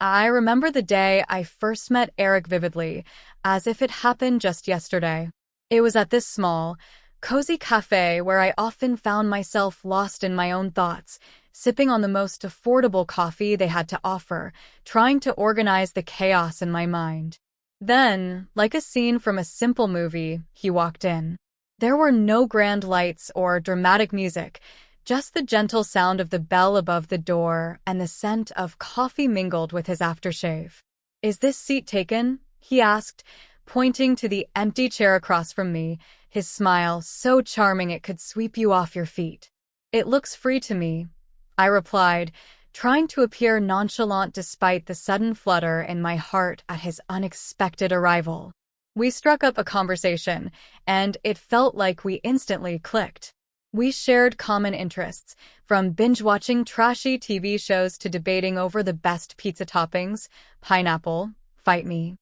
I remember the day I first met Erik vividly, as if it happened just yesterday. It was at this small, cozy cafe where I often found myself lost in my own thoughts, sipping on the most affordable coffee they had to offer, trying to organize the chaos in my mind. Then, like a scene from a simple movie, he walked in. There were no grand lights or dramatic music, just the gentle sound of the bell above the door and the scent of coffee mingled with his aftershave. "Is this seat taken?" he asked, pointing to the empty chair across from me, his smile so charming it could sweep you off your feet. "It looks free to me," I replied, trying to appear nonchalant despite the sudden flutter in my heart at his unexpected arrival. We struck up a conversation, and it felt like we instantly clicked. We shared common interests, from binge-watching trashy TV shows to debating over the best pizza toppings. Pineapple, fight me.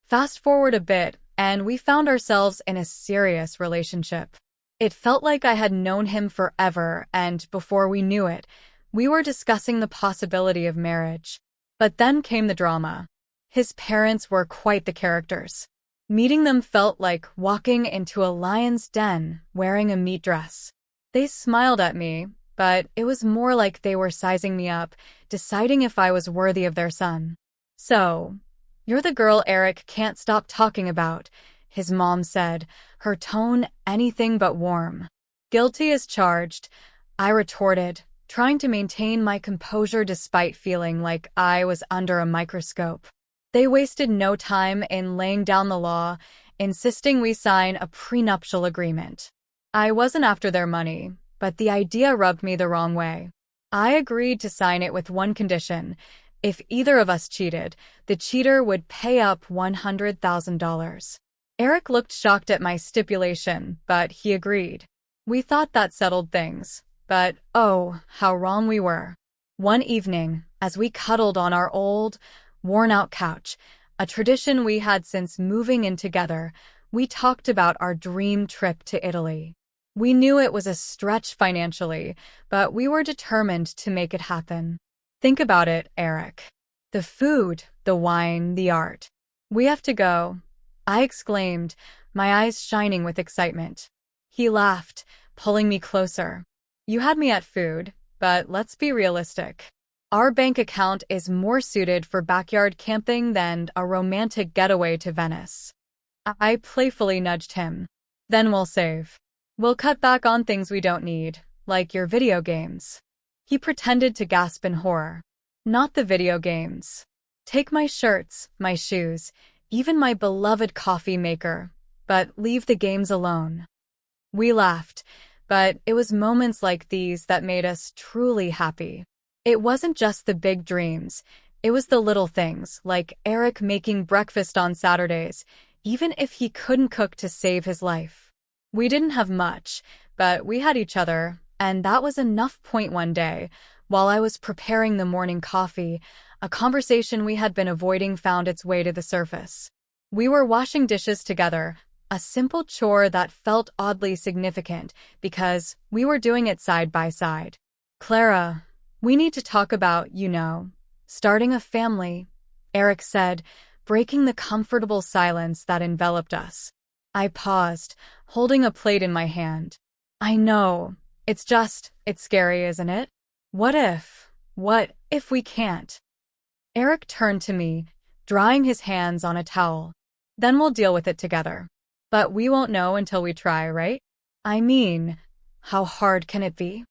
Fast forward a bit, and we found ourselves in a serious relationship. It felt like I had known him forever, and before we knew it, we were discussing the possibility of marriage. But then came the drama. His parents were quite the characters. Meeting them felt like walking into a lion's den wearing a meat dress. They smiled at me, but it was more like they were sizing me up, deciding if I was worthy of their son. "So, you're the girl Erik can't stop talking about," his mom said, her tone anything but warm. "Guilty as charged," I retorted, trying to maintain my composure despite feeling like I was under a microscope. They wasted no time in laying down the law, insisting we sign a prenuptial agreement. I wasn't after their money, but the idea rubbed me the wrong way. I agreed to sign it with one condition: if either of us cheated, the cheater would pay up $100,000. Erik looked shocked at my stipulation, but he agreed. We thought that settled things, but oh, how wrong we were. One evening, as we cuddled on our old, worn-out couch, a tradition we had since moving in together, we talked about our dream trip to Italy. We knew it was a stretch financially, but we were determined to make it happen. "Think about it, Erik. The food, the wine, the art. We have to go," I exclaimed, my eyes shining with excitement. He laughed, pulling me closer. "You had me at food, but let's be realistic. Our bank account is more suited for backyard camping than a romantic getaway to Venice." I playfully nudged him. "Then we'll save. We'll cut back on things we don't need, like your video games." He pretended to gasp in horror. "Not the video games. Take my shirts, my shoes, even my beloved coffee maker, but leave the games alone." We laughed, but it was moments like these that made us truly happy. It wasn't just the big dreams, it was the little things, like Erik making breakfast on Saturdays, even if he couldn't cook to save his life. We didn't have much, but we had each other, and that was enough. One day, while I was preparing the morning coffee, a conversation we had been avoiding found its way to the surface. We were washing dishes together, a simple chore that felt oddly significant because we were doing it side by side. "Clara, we need to talk about, starting a family," Erik said, breaking the comfortable silence that enveloped us. I paused, holding a plate in my hand. "I know. It's scary, isn't it? What if we can't?" Erik turned to me, drying his hands on a towel. "Then we'll deal with it together. But we won't know until we try, right? I mean, how hard can it be?"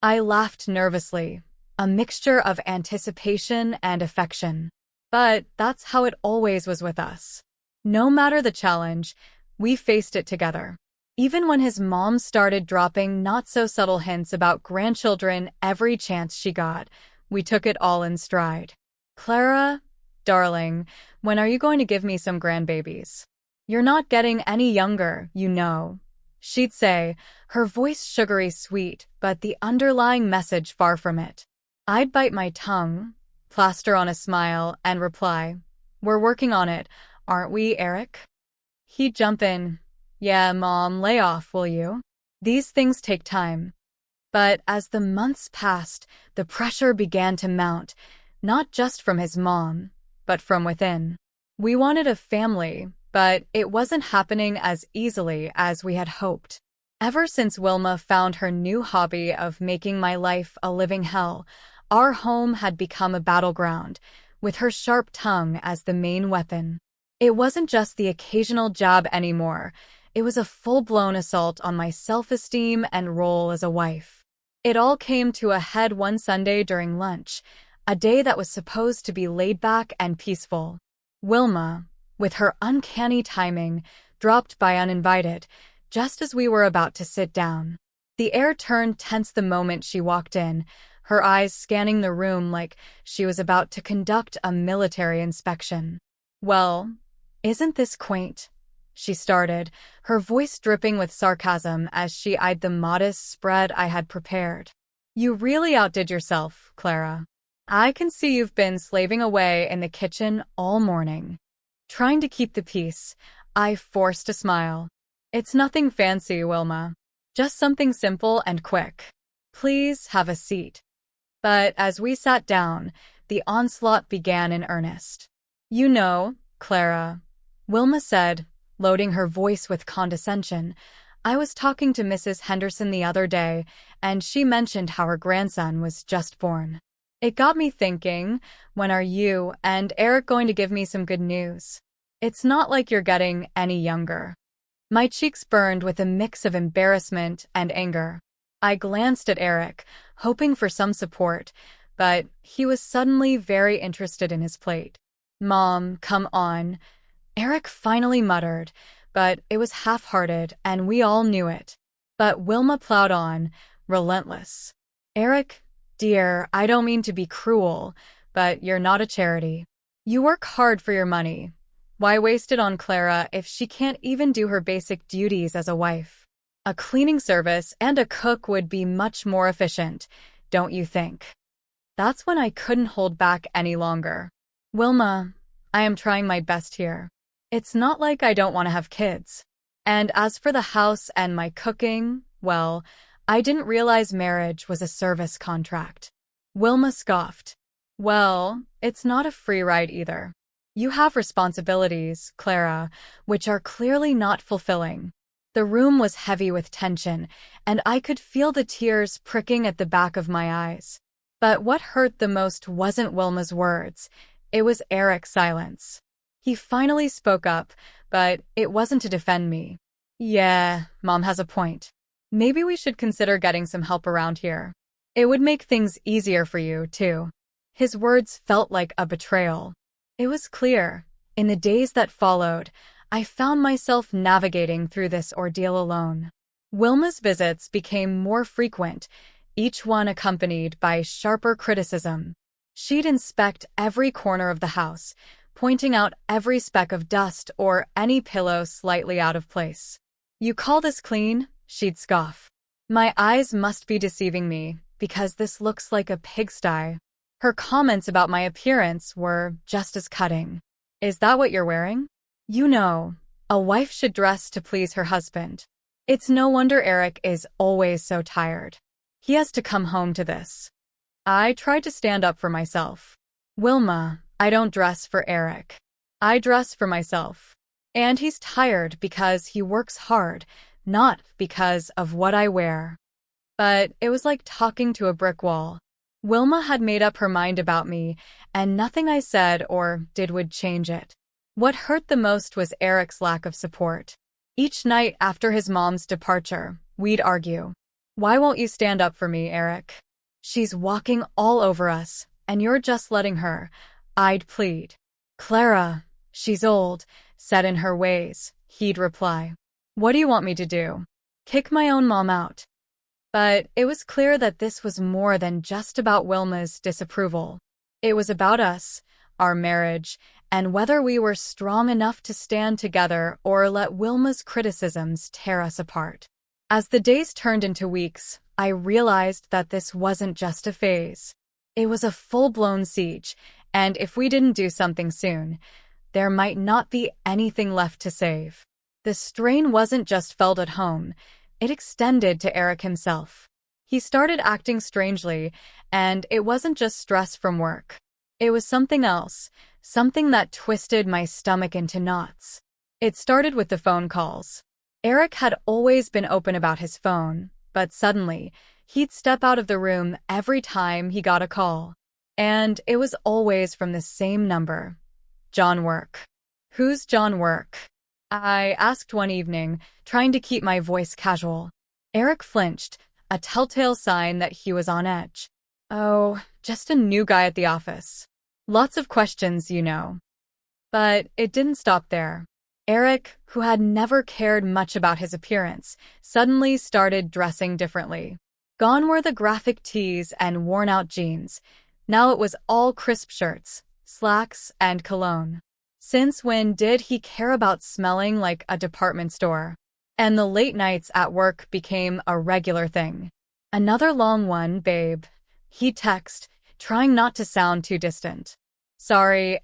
I laughed nervously, a mixture of anticipation and affection. But that's how it always was with us. No matter the challenge, we faced it together. Even when his mom started dropping not-so-subtle hints about grandchildren every chance she got, we took it all in stride. "Clara, darling, when are you going to give me some grandbabies? You're not getting any younger, she'd say, her voice sugary sweet, but the underlying message far from it. I'd bite my tongue, plaster on a smile, and reply, "We're working on it, aren't we, Erik?" He'd jump in, "Yeah, Mom, lay off, will you? These things take time." But as the months passed, the pressure began to mount. not just from his mom, but from within. We wanted a family, but it wasn't happening as easily as we had hoped. Ever since Wilma found her new hobby of making my life a living hell, our home had become a battleground, with her sharp tongue as the main weapon. It wasn't just the occasional jab anymore. It was a full-blown assault on my self-esteem and role as a wife. It all came to a head one Sunday during lunch, a day that was supposed to be laid back and peaceful. Wilma, with her uncanny timing, dropped by uninvited, just as we were about to sit down. The air turned tense the moment she walked in, her eyes scanning the room like she was about to conduct a military inspection. "Well, isn't this quaint?" she started, her voice dripping with sarcasm as she eyed the modest spread I had prepared. "You really outdid yourself, Clara. I can see you've been slaving away in the kitchen all morning." Trying to keep the peace, I forced a smile. "It's nothing fancy, Wilma. Just something simple and quick. Please have a seat." But as we sat down, the onslaught began in earnest. "You know, Clara," Wilma said, loading her voice with condescension, "I was talking to Mrs. Henderson the other day, and she mentioned how her grandson was just born. It got me thinking, when are you and Erik going to give me some good news? It's not like you're getting any younger." My cheeks burned with a mix of embarrassment and anger. I glanced at Erik, hoping for some support, but he was suddenly very interested in his plate. "Mom, come on," Erik finally muttered, but it was half-hearted and we all knew it. But Wilma plowed on, relentless. "Erik, dear, I don't mean to be cruel, but you're not a charity. You work hard for your money. Why waste it on Clara if she can't even do her basic duties as a wife? A cleaning service and a cook would be much more efficient, don't you think?" That's when I couldn't hold back any longer. "Wilma, I am trying my best here. It's not like I don't want to have kids. And as for the house and my cooking, well, I didn't realize marriage was a service contract." Wilma scoffed. "Well, it's not a free ride either. You have responsibilities, Clara, which are clearly not fulfilling." The room was heavy with tension, and I could feel the tears pricking at the back of my eyes. But what hurt the most wasn't Wilma's words. It was Erik's silence. He finally spoke up, but it wasn't to defend me. "Yeah, Mom has a point. Maybe we should consider getting some help around here. It would make things easier for you, too." His words felt like a betrayal. It was clear, in the days that followed, I found myself navigating through this ordeal alone. Wilma's visits became more frequent, each one accompanied by sharper criticism. She'd inspect every corner of the house, pointing out every speck of dust or any pillow slightly out of place. "You call this clean?" she'd scoff. My eyes must be deceiving me, because this looks like a pigsty. Her comments about my appearance were just as cutting. "Is that what you're wearing? You know, a wife should dress to please her husband. It's no wonder Erik is always so tired. He has to come home to this." I tried to stand up for myself. "Wilma, I don't dress for Erik. I dress for myself. And he's tired because he works hard, not because of what I wear." But it was like talking to a brick wall. Wilma had made up her mind about me, and nothing I said or did would change it. What hurt the most was Erik's lack of support. Each night after his mom's departure, we'd argue. "Why won't you stand up for me, Erik? She's walking all over us, and you're just letting her," I'd plead. "Clara, she's old, set in her ways," he'd reply. "What do you want me to do? Kick my own mom out?" But it was clear that this was more than just about Wilma's disapproval. It was about us, our marriage, and whether we were strong enough to stand together or let Wilma's criticisms tear us apart. As the days turned into weeks, I realized that this wasn't just a phase. It was a full-blown siege, and if we didn't do something soon, there might not be anything left to save. The strain wasn't just felt at home, it extended to Erik himself. He started acting strangely, and it wasn't just stress from work. It was something else, something that twisted my stomach into knots. It started with the phone calls. Erik had always been open about his phone, but suddenly, he'd step out of the room every time he got a call. And it was always from the same number. John Work. Who's John Work? I asked one evening, trying to keep my voice casual. Erik flinched, a telltale sign that he was on edge. Oh, just a new guy at the office. Lots of questions, you know. But it didn't stop there. Erik, who had never cared much about his appearance, suddenly started dressing differently. Gone were the graphic tees and worn-out jeans. Now it was all crisp shirts, slacks, and cologne. Since when did he care about smelling like a department store? And the late nights at work became a regular thing. Another long one, babe. He'd text, trying not to sound too distant. Sorry,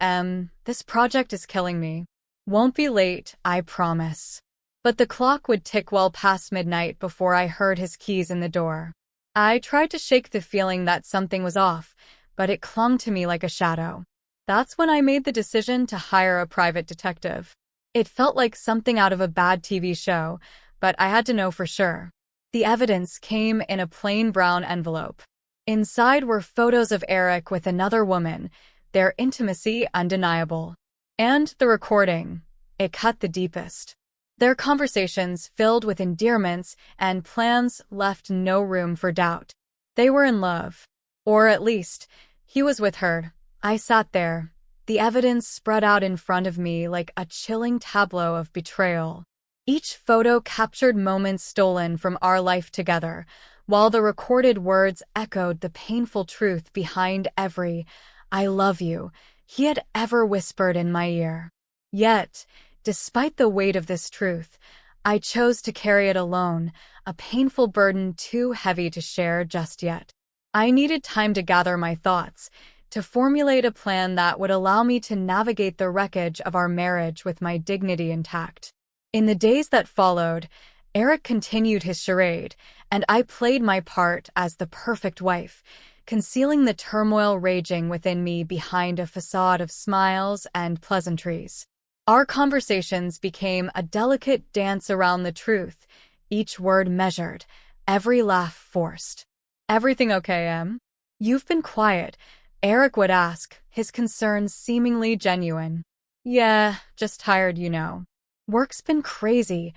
this project is killing me. Won't be late, I promise. But the clock would tick well past midnight before I heard his keys in the door. I tried to shake the feeling that something was off, but it clung to me like a shadow. That's when I made the decision to hire a private detective. It felt like something out of a bad TV show, but I had to know for sure. The evidence came in a plain brown envelope. Inside were photos of Erik with another woman, their intimacy undeniable. And the recording. It cut the deepest. Their conversations, filled with endearments and plans, left no room for doubt. They were in love. Or at least, he was with her. I sat there, the evidence spread out in front of me like a chilling tableau of betrayal. Each photo captured moments stolen from our life together, while the recorded words echoed the painful truth behind every "I love you" he had ever whispered in my ear. Yet, despite the weight of this truth, I chose to carry it alone, a painful burden too heavy to share just yet. I needed time to gather my thoughts, to formulate a plan that would allow me to navigate the wreckage of our marriage with my dignity intact. In the days that followed, Erik continued his charade, and I played my part as the perfect wife, concealing the turmoil raging within me behind a facade of smiles and pleasantries. Our conversations became a delicate dance around the truth, each word measured, every laugh forced. Everything okay, Em? You've been quiet, Erik would ask, his concerns seemingly genuine. Yeah, just tired, you know. Work's been crazy,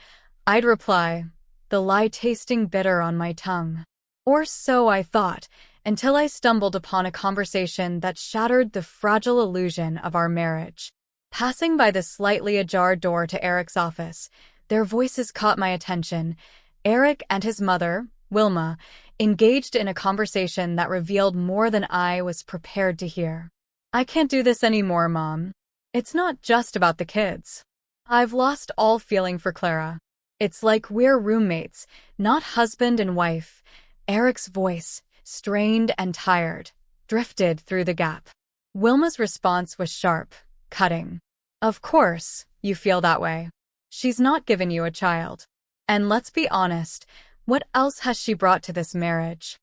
I'd reply, the lie tasting bitter on my tongue. Or so I thought, until I stumbled upon a conversation that shattered the fragile illusion of our marriage. Passing by the slightly ajar door to Erik's office, their voices caught my attention. Erik and his mother, Wilma, engaged in a conversation that revealed more than I was prepared to hear. I can't do this anymore, Mom. It's not just about the kids. I've lost all feeling for Clara. It's like we're roommates, not husband and wife. Erik's voice, strained and tired, drifted through the gap. Wilma's response was sharp, cutting. Of course, you feel that way. She's not given you a child. And let's be honest, what else has she brought to this marriage?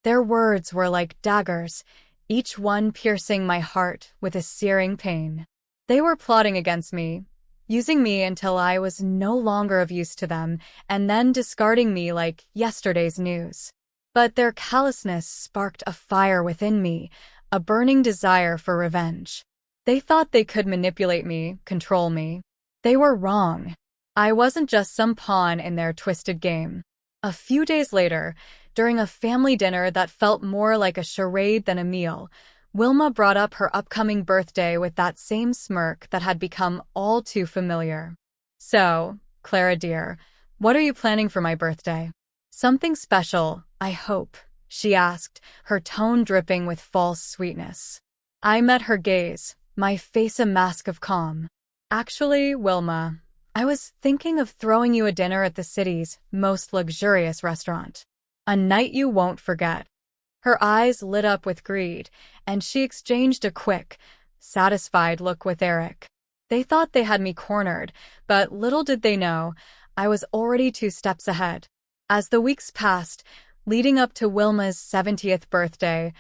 Their words were like daggers, each one piercing my heart with a searing pain. They were plotting against me, using me until I was no longer of use to them, and then discarding me like yesterday's news. But their callousness sparked a fire within me, a burning desire for revenge. They thought they could manipulate me, control me. They were wrong. I wasn't just some pawn in their twisted game. A few days later, during a family dinner that felt more like a charade than a meal, Wilma brought up her upcoming birthday with that same smirk that had become all too familiar. So, Clara dear, what are you planning for my birthday? Something special, I hope, she asked, her tone dripping with false sweetness. I met her gaze, my face a mask of calm. Actually, Wilma, I was thinking of throwing you a dinner at the city's most luxurious restaurant. A night you won't forget. Her eyes lit up with greed, and she exchanged a quick, satisfied look with Erik. They thought they had me cornered, but little did they know, I was already 2 steps ahead. As the weeks passed, leading up to Wilma's 70th birthday,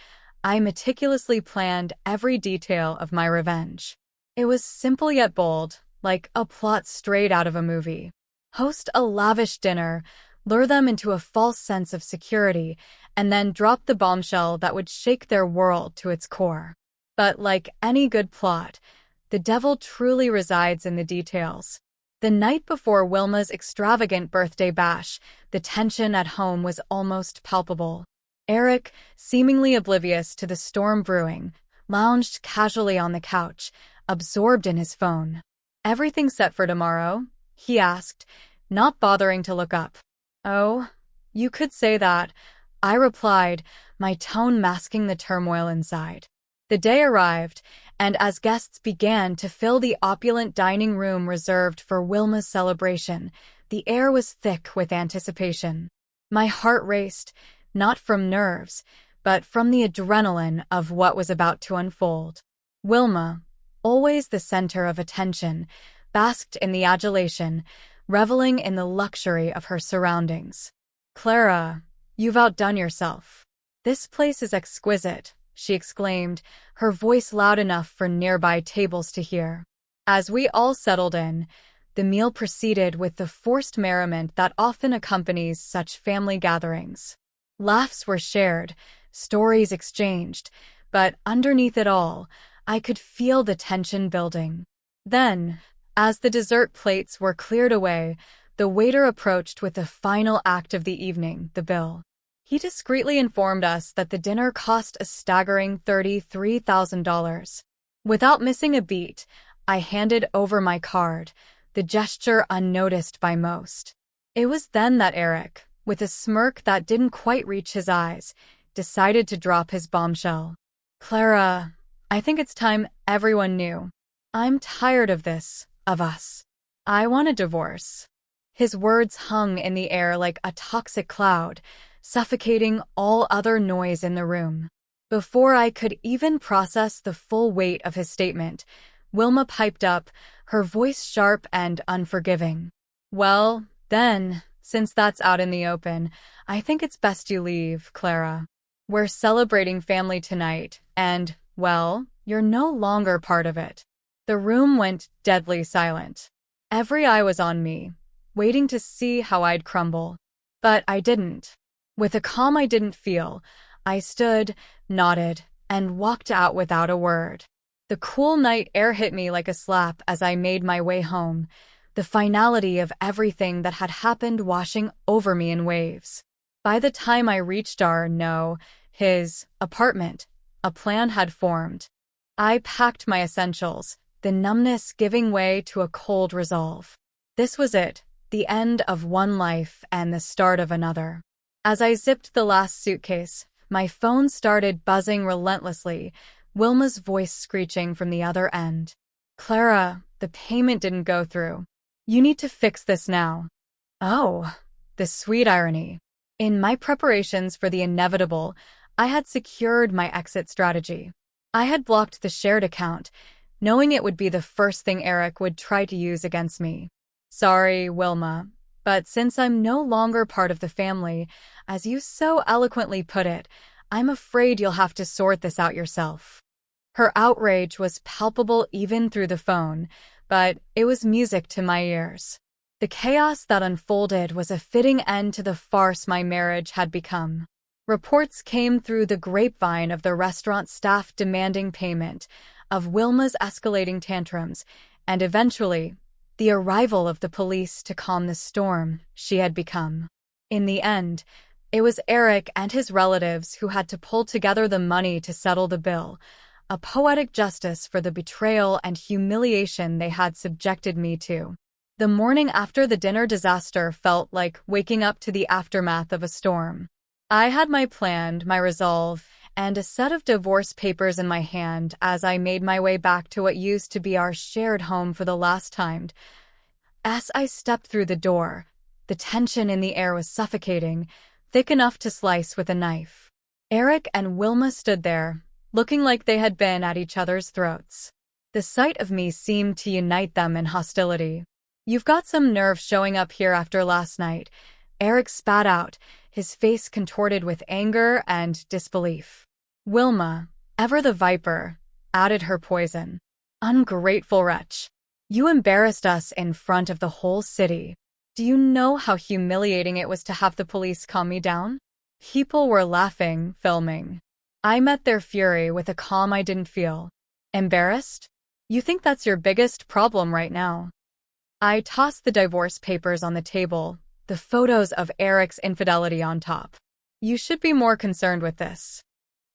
I meticulously planned every detail of my revenge. It was simple yet bold, like a plot straight out of a movie. Host a lavish dinner, lure them into a false sense of security, and then drop the bombshell that would shake their world to its core. But like any good plot, the devil truly resides in the details. The night before Wilma's extravagant birthday bash, the tension at home was almost palpable. Erik, seemingly oblivious to the storm brewing, lounged casually on the couch, absorbed in his phone. "Everything set for tomorrow?" he asked, not bothering to look up. "Oh, you could say that," I replied, my tone masking the turmoil inside. The day arrived, and as guests began to fill the opulent dining room reserved for Wilma's celebration, the air was thick with anticipation. My heart raced, not from nerves, but from the adrenaline of what was about to unfold. Wilma, always the center of attention, basked in the adulation, reveling in the luxury of her surroundings. "Clara, you've outdone yourself. This place is exquisite," she exclaimed, her voice loud enough for nearby tables to hear. As we all settled in, the meal proceeded with the forced merriment that often accompanies such family gatherings. Laughs were shared, stories exchanged, but underneath it all, I could feel the tension building. Then, as the dessert plates were cleared away, the waiter approached with the final act of the evening, the bill. He discreetly informed us that the dinner cost a staggering $33,000. Without missing a beat, I handed over my card, the gesture unnoticed by most. It was then that Erik, with a smirk that didn't quite reach his eyes, decided to drop his bombshell. "Clara, I think it's time everyone knew. I'm tired of this, of us. I want a divorce." His words hung in the air like a toxic cloud, suffocating all other noise in the room. Before I could even process the full weight of his statement, Wilma piped up, her voice sharp and unforgiving. "Well, then, since that's out in the open, I think it's best you leave, Clara. We're celebrating family tonight, and, well, you're no longer part of it." The room went deadly silent. Every eye was on me, waiting to see how I'd crumble. But I didn't. With a calm I didn't feel, I stood, nodded, and walked out without a word. The cool night air hit me like a slap as I made my way home, the finality of everything that had happened washing over me in waves. By the time I reached his apartment, a plan had formed. I packed my essentials, the numbness giving way to a cold resolve. This was it, the end of one life and the start of another. As I zipped the last suitcase, my phone started buzzing relentlessly, Wilma's voice screeching from the other end. "Clara, the payment didn't go through. You need to fix this now." Oh, the sweet irony. In my preparations for the inevitable, I had secured my exit strategy. I had blocked the shared account, knowing it would be the first thing Erik would try to use against me. "Sorry, Wilma, but since I'm no longer part of the family, as you so eloquently put it, I'm afraid you'll have to sort this out yourself." Her outrage was palpable even through the phone, but it was music to my ears. The chaos that unfolded was a fitting end to the farce my marriage had become. Reports came through the grapevine of the restaurant staff demanding payment, of Wilma's escalating tantrums, and eventually, the arrival of the police to calm the storm she had become. In the end, it was Erik and his relatives who had to pull together the money to settle the bill, a poetic justice for the betrayal and humiliation they had subjected me to. The morning after the dinner disaster felt like waking up to the aftermath of a storm. I had my plan, my resolve, and a set of divorce papers in my hand as I made my way back to what used to be our shared home for the last time. As I stepped through the door, the tension in the air was suffocating, thick enough to slice with a knife. Erik and Wilma stood there, looking like they had been at each other's throats. The sight of me seemed to unite them in hostility. "You've got some nerve showing up here after last night," Erik spat out, his face contorted with anger and disbelief. Wilma, ever the viper, added her poison. Ungrateful wretch. You embarrassed us in front of the whole city. Do you know how humiliating it was to have the police calm me down? People were laughing, filming. I met their fury with a calm I didn't feel. Embarrassed? You think that's your biggest problem right now? I tossed the divorce papers on the table, the photos of Erik's infidelity on top. You should be more concerned with this.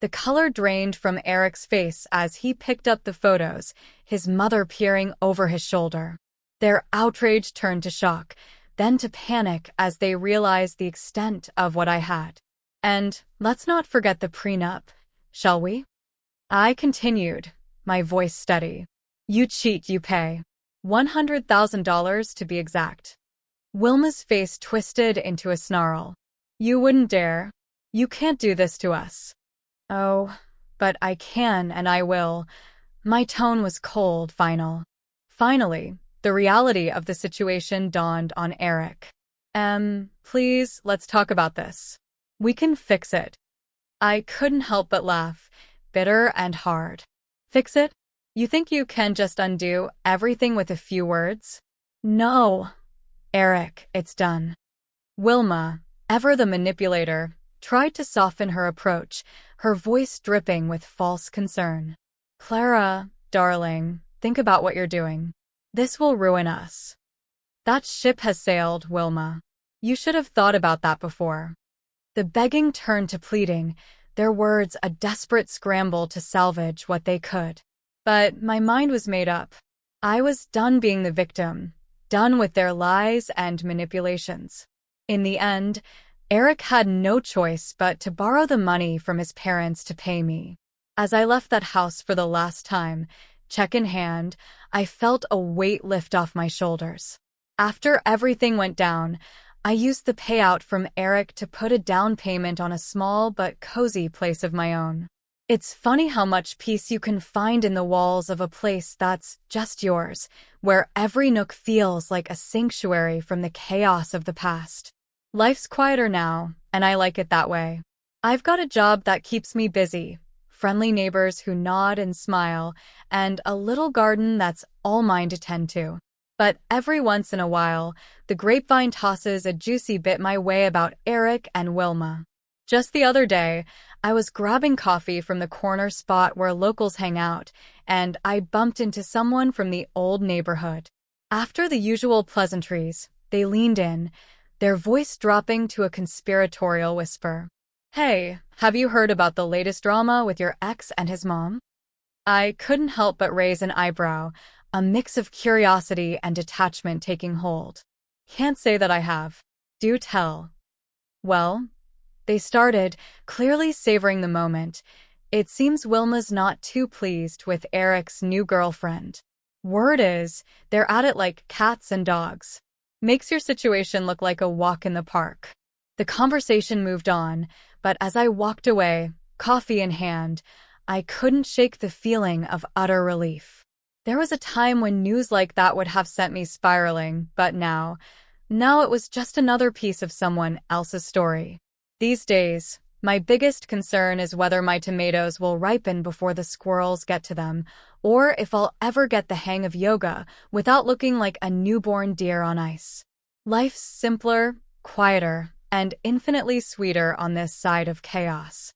The color drained from Erik's face as he picked up the photos, his mother peering over his shoulder. Their outrage turned to shock, then to panic as they realized the extent of what I had. And let's not forget the prenup, shall we? I continued, my voice steady. You cheat, you pay. $100,000 to be exact. Wilma's face twisted into a snarl. You wouldn't dare. You can't do this to us. Oh, but I can and I will. My tone was cold, final. Finally, the reality of the situation dawned on Erik. Please, let's talk about this. We can fix it. I couldn't help but laugh, bitter and hard. Fix it? You think you can just undo everything with a few words? No. Erik, it's done. Wilma, ever the manipulator, tried to soften her approach, her voice dripping with false concern. Clara, darling, think about what you're doing. This will ruin us. That ship has sailed, Wilma. You should have thought about that before. The begging turned to pleading, their words a desperate scramble to salvage what they could. But my mind was made up. I was done being the victim, done with their lies and manipulations. In the end, Erik had no choice but to borrow the money from his parents to pay me. As I left that house for the last time, check in hand, I felt a weight lift off my shoulders. After everything went down, I used the payout from Erik to put a down payment on a small but cozy place of my own. It's funny how much peace you can find in the walls of a place that's just yours, where every nook feels like a sanctuary from the chaos of the past. Life's quieter now, and I like it that way. I've got a job that keeps me busy, friendly neighbors who nod and smile, and a little garden that's all mine to tend to. But every once in a while, the grapevine tosses a juicy bit my way about Erik and Wilma. Just the other day, I was grabbing coffee from the corner spot where locals hang out, and I bumped into someone from the old neighborhood. After the usual pleasantries, they leaned in, their voice dropping to a conspiratorial whisper. Hey, have you heard about the latest drama with your ex and his mom? I couldn't help but raise an eyebrow, a mix of curiosity and detachment taking hold. Can't say that I have. Do tell. Well, they started, clearly savoring the moment. It seems Wilma's not too pleased with Erik's new girlfriend. Word is, they're at it like cats and dogs. Makes your situation look like a walk in the park. The conversation moved on, but as I walked away, coffee in hand, I couldn't shake the feeling of utter relief. There was a time when news like that would have sent me spiraling, but now it was just another piece of someone else's story. These days, my biggest concern is whether my tomatoes will ripen before the squirrels get to them, or if I'll ever get the hang of yoga without looking like a newborn deer on ice. Life's simpler, quieter, and infinitely sweeter on this side of chaos.